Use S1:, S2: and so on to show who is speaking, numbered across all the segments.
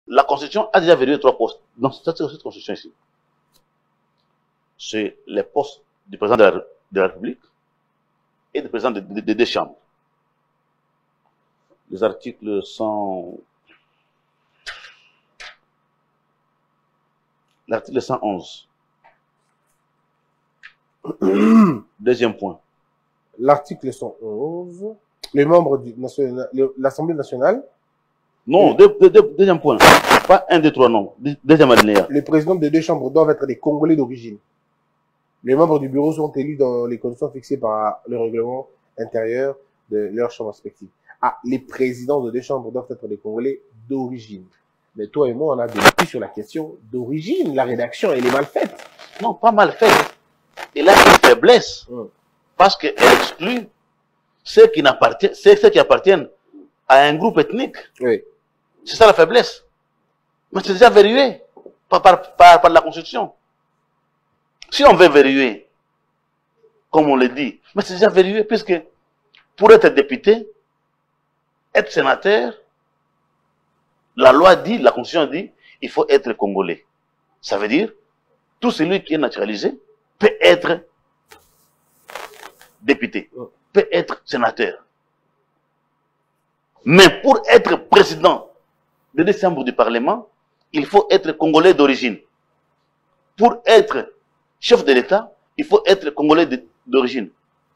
S1: La Constitution a déjà verrouillé 3 postes dans cette Constitution ici. C'est les postes du président de la République et du président des 2 chambres. Les articles 100... L'article 111. Deuxième point.
S2: L'article 111. Les membres de l'Assemblée nationale.
S1: Non, deuxième point. Pas 1, 2, 3, non. Deuxième alinéa.
S2: Les présidents des 2 chambres doivent être des Congolais d'origine. Les membres du bureau sont élus dans les conditions fixées par le règlement intérieur de leur chambre respective. Ah, les présidents de 2 chambres doivent être des Congolais d'origine. Mais toi et moi, on a débattu sur la question d'origine. La rédaction, elle est mal faite.
S1: Non, pas mal faite. Elle a une faiblesse. Parce qu'elle exclut ceux qui appartiennent à un groupe ethnique.
S2: Oui.
S1: C'est ça la faiblesse. Mais c'est déjà verrouillé par la Constitution. Si on veut verrouiller, comme on le dit, mais c'est déjà verrouillé, puisque pour être député, être sénateur, la loi dit, la Constitution dit, il faut être congolais. Ça veut dire, tout celui qui est naturalisé peut être député, peut être sénateur. Mais pour être président de 2 chambres du Parlement, il faut être congolais d'origine. Pour être chef de l'État, il faut être congolais d'origine.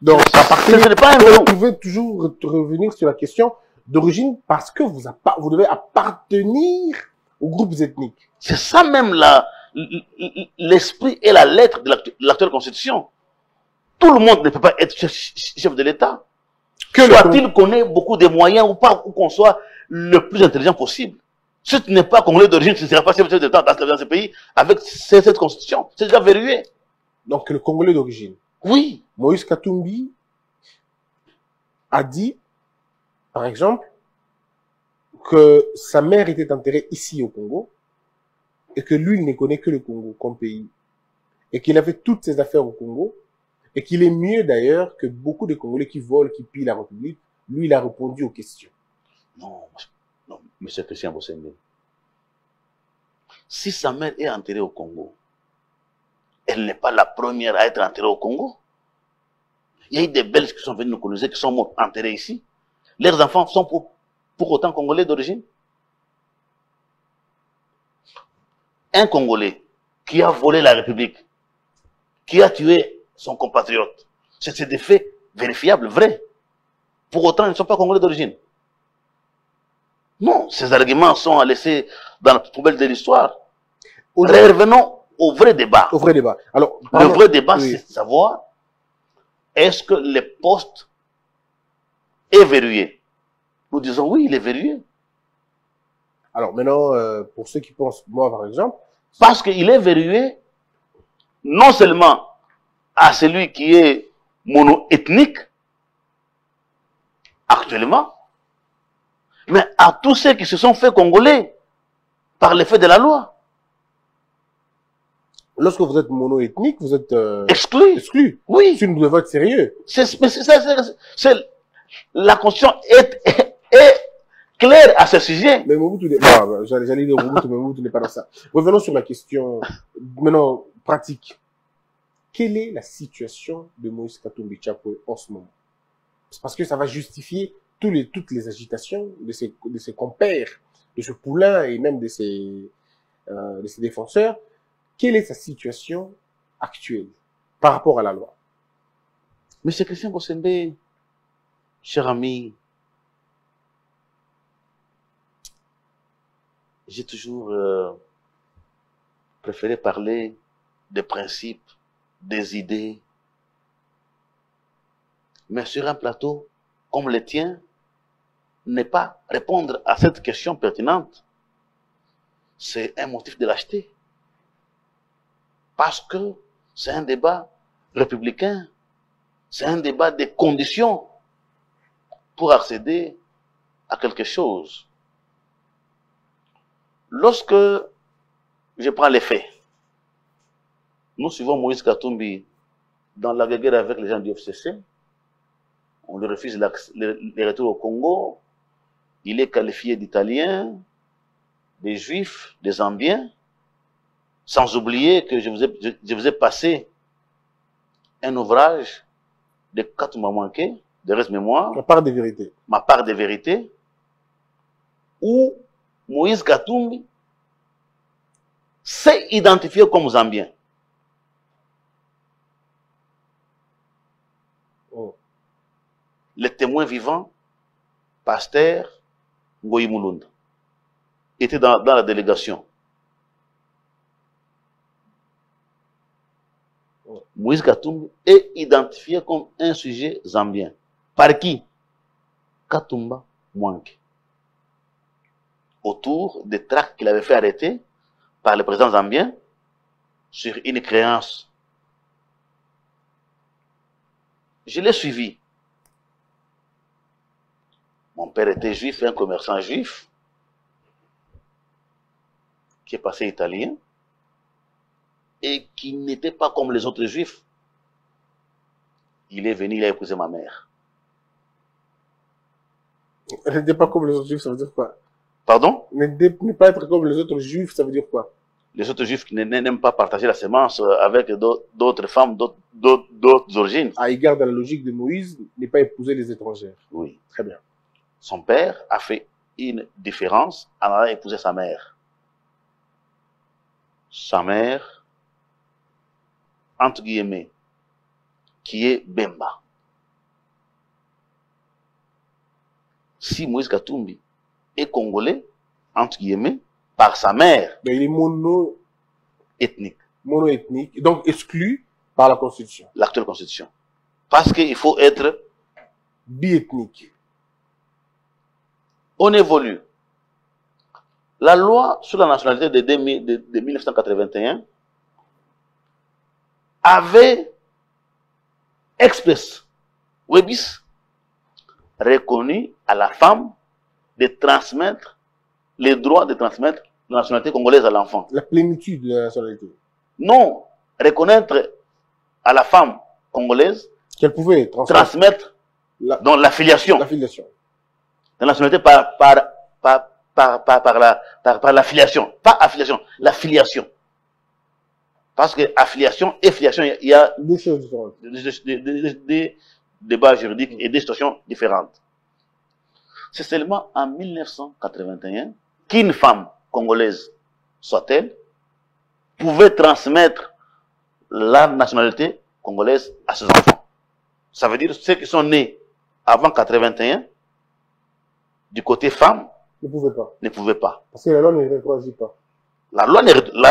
S2: Donc,
S1: ce n'est pas un verrou.
S2: Vous pouvez toujours revenir sur la question d'origine parce que vous devez appartenir aux groupes ethniques.
S1: C'est ça même l'esprit et la lettre de l'actuelle Constitution. Tout le monde ne peut pas être chef de l'État. Soit-il qu'on ait beaucoup de moyens ou pas, ou qu'on soit le plus intelligent possible. Si tu n'es pas congolais d'origine, tu ne seras pas chef de l'État dans ce pays avec cette Constitution. C'est déjà verrouillé.
S2: Donc, le Congolais d'origine.
S1: Oui.
S2: Moïse Katumbi a dit, par exemple, que sa mère était enterrée ici au Congo et que lui, il ne connaît que le Congo comme pays et qu'il avait toutes ses affaires au Congo et qu'il est mieux d'ailleurs que beaucoup de Congolais qui volent, qui pillent la République. Lui, il a répondu aux questions.
S1: Non, monsieur Christian Bossende. Si sa mère est enterrée au Congo, elle n'est pas la première à être enterrée au Congo. Il y a eu des Belges qui sont venus nous coloniser, qui sont morts enterrés ici. Leurs enfants sont pour autant Congolais d'origine. Un Congolais qui a volé la République, qui a tué son compatriote, c'est des faits vérifiables, vrais. Pour autant, ils ne sont pas Congolais d'origine. Non, ces arguments sont à laisser dans la poubelle de l'histoire. Revenons au vrai débat.
S2: Au vrai débat. Alors,
S1: le vrai débat, c'est de savoir, est-ce que le poste est verrouillé? Nous disons oui, il est verrouillé.
S2: Alors maintenant, pour ceux qui pensent, moi par exemple...
S1: Parce qu'il est verrouillé, non seulement à celui qui est mono-ethnique, actuellement, mais à tous ceux qui se sont fait congolais par l'effet de la loi.
S2: Lorsque vous êtes mono-ethnique, vous êtes
S1: exclu.
S2: Exclu.
S1: Oui.
S2: Si nous devons être sérieux.
S1: La Constitution est claire à ce sujet.
S2: Mais Mobutu, j'allais dire Mobutu, mais Mobutu n'est pas dans ça. Revenons sur la question, maintenant, pratique. Quelle est la situation de Moïse Katumbi Tchapwe en ce moment? C'est parce que ça va justifier toutes les agitations de ses compères, de ce poulain et même de ses défenseurs. Quelle est sa situation actuelle par rapport à la loi?
S1: Monsieur Christian Bossende, cher ami, j'ai toujours préféré parler des principes, des idées. Mais sur un plateau comme le tien, ne pas répondre à cette question pertinente, c'est un motif de lâcheté. Parce que c'est un débat républicain, c'est un débat des conditions pour accéder à quelque chose. Lorsque je prends les faits, nous suivons Moïse Katumbi dans la guerre avec les gens du FCC, on lui refuse le retour au Congo, il est qualifié d'Italien, des Juifs, des Zambiens, sans oublier que je vous ai passé un ouvrage de Katumba Mwanke, de reste mémoire,
S2: La part des vérités.
S1: ma part des vérités, où Moïse Katumbi s'est identifié comme Zambien.
S2: Oh.
S1: Le témoin vivant, pasteur Ngoyi Mulunda, était dans la délégation.
S2: Oh.
S1: Moïse Katumbi est identifié comme un sujet zambien. Par qui? Katumba Mwanke. Autour des tracts qu'il avait fait arrêter par le président zambien sur une créance. Je l'ai suivi. Mon père était juif, un commerçant juif, qui est passé italien, et qui n'était pas comme les autres juifs. Il est venu, il a épousé ma mère.
S2: Elle n'était pas comme les autres juifs, ça veut dire quoi?
S1: Pardon?
S2: Ne pas être comme les autres juifs, ça veut dire quoi?
S1: Les autres juifs qui n'aiment pas partager la sémence avec d'autres femmes, d'autres origines.
S2: À égard de la logique de Moïse, ne pas épouser les étrangères.
S1: Oui.
S2: Très bien.
S1: Son père a fait une différence en allant épouser sa mère. Sa mère, entre guillemets, qui est Bemba. Si Moïse Katumbi est congolais, entre guillemets, par sa mère,
S2: Mais il est
S1: ethnique,
S2: mono-ethnique, donc exclu par la Constitution.
S1: l'actuelle constitution. Parce qu'il faut être,
S2: Biethnique.
S1: on évolue. La loi sur la nationalité de 1981 avait express Webis reconnu à la femme de transmettre les droits de transmettre la nationalité congolaise à l'enfant.
S2: La plénitude de la nationalité.
S1: Non, reconnaître à la femme congolaise,
S2: Qu'elle pouvait
S1: transmettre dans l'affiliation.
S2: l'affiliation.
S1: La nationalité par l'affiliation. Pas affiliation, l'affiliation. Parce que affiliation et filiation, il y a
S2: Deux choses différentes.
S1: des débats juridiques et des situations différentes. C'est seulement en 1981 qu'une femme congolaise, soit-elle, pouvait transmettre la nationalité congolaise à ses enfants. Ça veut dire ceux qui sont nés avant 81, du côté femme,
S2: Ne pouvait pas.
S1: ne pouvaient pas.
S2: Parce que la loi ne rétroagit pas.
S1: La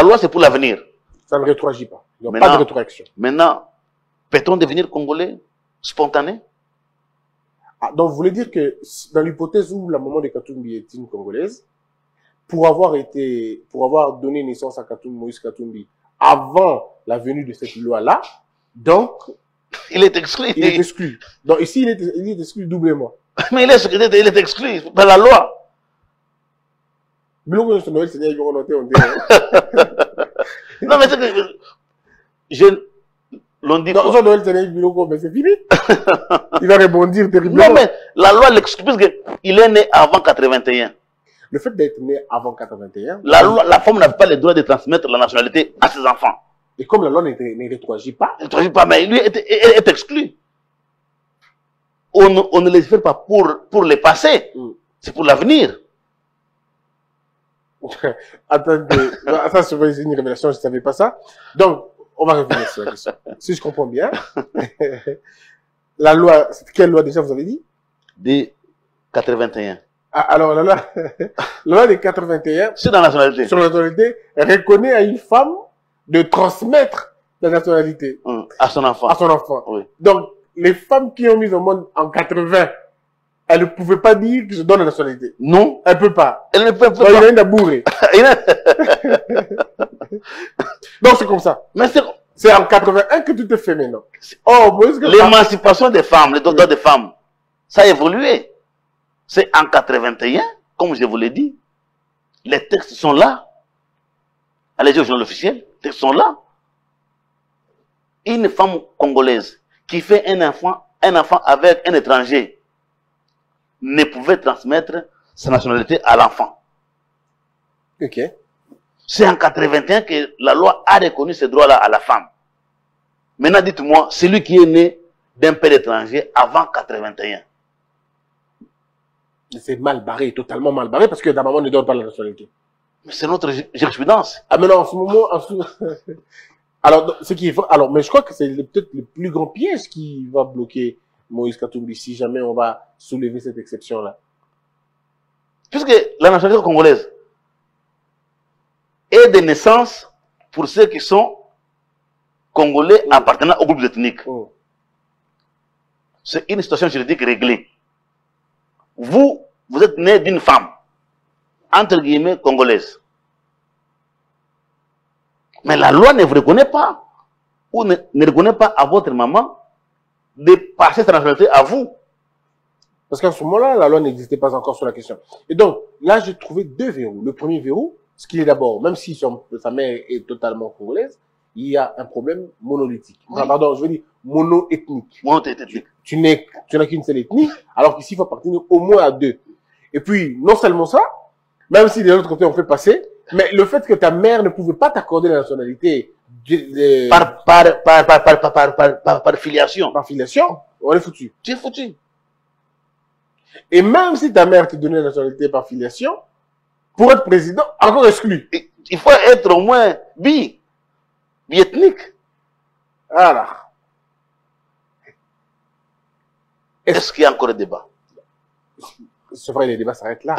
S1: loi c'est pour l'avenir.
S2: Ça ne rétroagit pas. Il n'y a
S1: Maintenant-
S2: pas de rétroaction.
S1: Maintenant, peut-on devenir congolais spontané?
S2: Ah, donc, vous voulez dire que dans l'hypothèse où la maman de Katumbi est une Congolaise, pour avoir donné naissance à Moïse Katumbi avant la venue de cette loi-là, donc,
S1: Il est exclu.
S2: il est exclu. Donc, ici, il est exclu doublement.
S1: Mais il est exclu par la loi.
S2: Bilongo, c'est Noël, c'est bien, on noté, on dit.
S1: Non, mais c'est que l'on dit
S2: Non,
S1: quoi?
S2: ça, Noël, c'est Bilongo, mais c'est fini. Il va rebondir terriblement.
S1: Non, mais la loi l'exclut parce qu'il est né avant 81.
S2: Le fait d'être né avant 81,
S1: La femme n'a pas le droit de transmettre la nationalité à ses enfants.
S2: et comme la loi ne rétroagit pas,
S1: Elle ne transmet pas, mais lui est exclu. On ne les fait pas pour le passé, c'est pour l'avenir.
S2: attendez, ça c'est une révélation, je ne savais pas ça. Donc, on va revenir sur la question. Si je comprends bien, la loi, quelle loi déjà vous avez dit?
S1: De 81.
S2: Ah, alors, la loi de 81,
S1: C'est dans la nationalité.
S2: sur la nationalité, reconnaît à une femme de transmettre la nationalité
S1: À son enfant.
S2: à son enfant.
S1: Oui.
S2: Donc, les femmes qui ont mis au monde en 80, elles ne pouvaient pas dire que je donne la nationalité.
S1: Non.
S2: Elles ne peuvent pas.
S1: Elle ne peut
S2: Donc, il y
S1: pas.
S2: a une abourée. Donc, c'est comme ça.
S1: Mais c'est
S2: C'est en 81 que tout est fait maintenant. Oh, Moïse,
S1: l'émancipation des femmes, les droits des femmes. Ça a évolué. C'est en 81, comme je vous l'ai dit. Les textes sont là. Allez au journal officiel, les textes sont là. Une femme congolaise qui fait un enfant avec un étranger ne pouvait transmettre sa nationalité à l'enfant.
S2: Ok.
S1: C'est en 81 que la loi a reconnu ce droit-là à la femme. Maintenant, dites-moi, celui qui est né d'un père étranger avant 81.
S2: C'est mal barré, totalement mal barré, parce que ta maman ne donne pas la nationalité.
S1: Mais c'est notre jurisprudence.
S2: Ah, mais non, en ce moment, alors, ce qui est vrai, alors, mais je crois que c'est peut-être le plus grand piège qui va bloquer Moïse Katumbi si jamais on va soulever cette exception-là.
S1: Puisque la nationalité congolaise est de naissance pour ceux qui sont congolais appartenant aux groupes ethniques. C'est une situation juridique réglée. Vous êtes né d'une femme, entre guillemets, congolaise. Mais la loi ne vous reconnaît pas, ou ne reconnaît pas à votre maman de passer sa nationalité à vous.
S2: Parce qu'à ce moment-là, la loi n'existait pas encore sur la question. Et donc, là, j'ai trouvé deux verrous. Le premier verrou, ce qu'il est d'abord, même si sa mère est totalement congolaise, il y a un problème monolithique. Oui. Enfin, pardon, je veux dire monoethnique.
S1: Monoethnique.
S2: Tu n'as qu'une seule ethnie, alors qu'ici, il faut appartenir au moins à deux. Et puis, non seulement ça, même si de l'autre côté, on fait passer, mais le fait que ta mère ne pouvait pas t'accorder la nationalité
S1: par filiation.
S2: Par filiation, on est foutu.
S1: Tu es foutu.
S2: Et même si ta mère te donnait la nationalité par filiation, pour être président, encore exclu.
S1: Il faut être au moins bi-ethnique.
S2: Voilà.
S1: Est-ce qu'il y a encore un débat?
S2: C'est vrai, les débats s'arrêtent là.